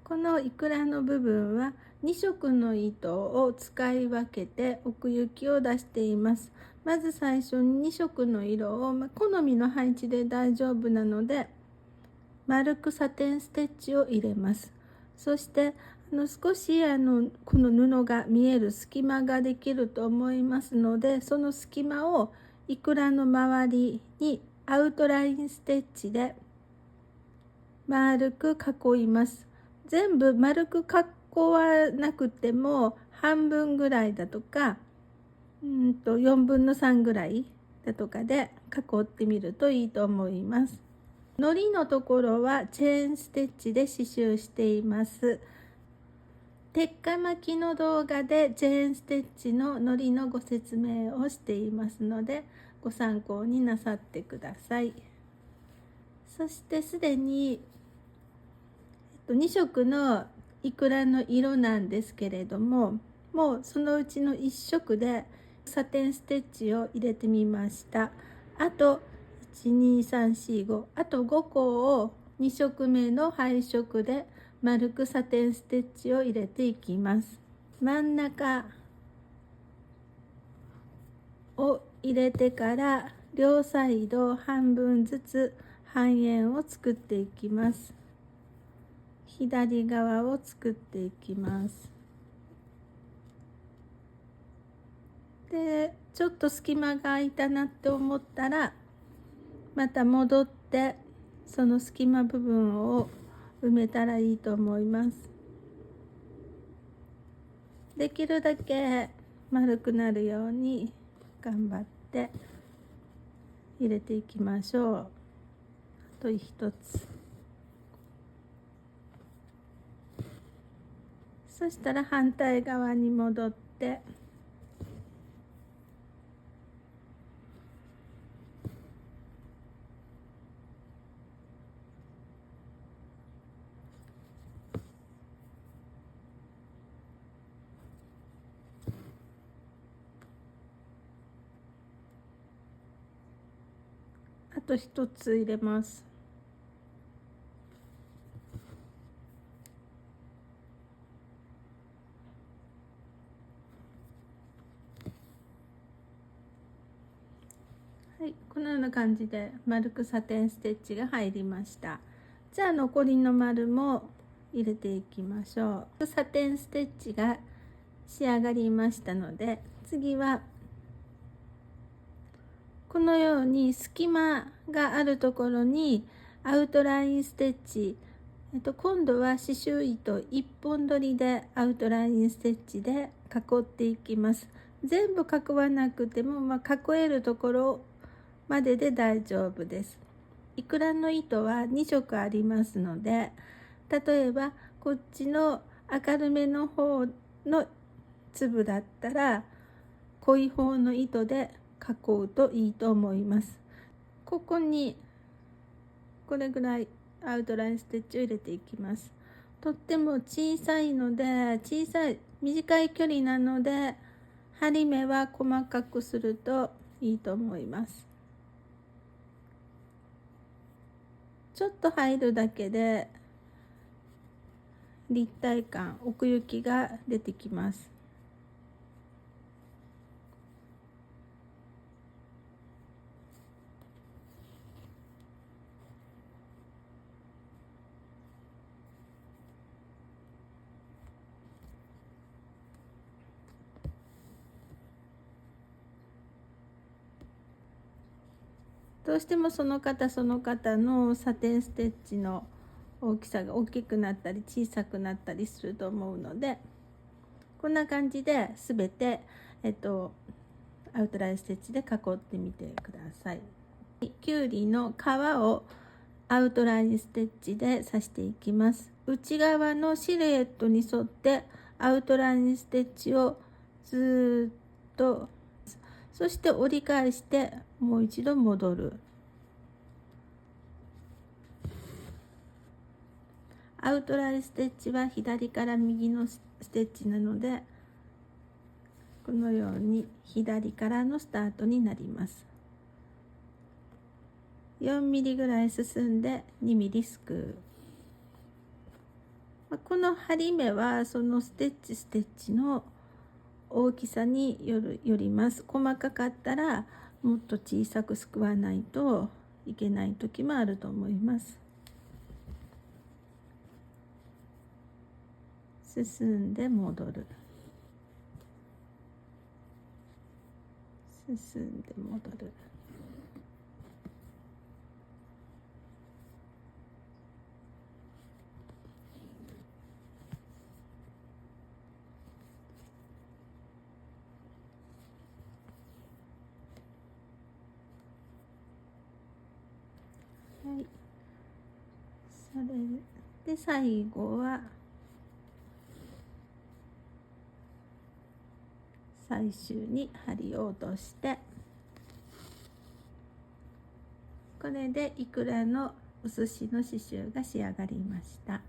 このイクラの部分は2色の糸を使い分けて奥行きを出しています。まず最初に2色の色を、好みの配置で大丈夫なので丸くサテンステッチを入れます。そして少しこの布が見える隙間ができると思いますので、その隙間をイクラの周りにアウトラインステッチで丸く囲います。全部丸く囲わなくても半分ぐらいだとか4分の3ぐらいだとかで囲ってみるといいと思います。糊のところはチェーンステッチで刺繍しています。鉄火巻きの動画でチェーンステッチの糊のご説明をしていますので、ご参考になさってください。そしてすでに2色のイクラの色なんですけれども、もうそのうちの1色でサテンステッチを入れてみました。あと12345、あと5個を2色目の配色で丸くサテンステッチを入れていきます。真ん中を入れてから両サイド半分ずつ半円を作っていきます。左側を作っていきます。で、ちょっと隙間が空いたなって思ったらまた戻ってその隙間部分を埋めたらいいと思います。できるだけ丸くなるように頑張って入れていきましょう。あと一つ。そしたら反対側に戻ってあと一つ入れます。はい、このような感じで丸くサテンステッチが入りました。じゃあ残りの丸も入れていきましょう。サテンステッチが仕上がりましたので、次はこのように隙間があるところにアウトラインステッチ、今度は刺繍糸1本取りでアウトラインステッチで囲っていきます。全部囲わなくても、囲えるところまでで大丈夫です。イクラの糸は2色ありますので、例えばこっちの明るめの方の粒だったら濃い方の糸で囲うといいと思います。ここにこれぐらいアウトラインステッチを入れていきます。とっても小さいので、短い距離なので針目は細かくするといいと思います。ちょっと入るだけで立体感、奥行きが出てきます。どうしてもその方のサテンステッチの大きさが大きくなったり小さくなったりすると思うので、こんな感じで全て、アウトラインステッチで囲ってみてください。きゅうりの皮をアウトラインステッチで刺していきます。内側のシルエットに沿ってアウトラインステッチをずっと、そして折り返してもう一度戻る。アウトラインステッチは左から右のステッチなので、このように左からのスタートになります。4 ミリぐらい進んで2ミリすくう。この針目はそのステッチの大きさによります。細かかったらもっと小さくすくわないといけない時もあると思います。進んで戻る、進んで戻る。はい、それで最後は最終に針を落として、これでいくらの薄しの刺繍が仕上がりました。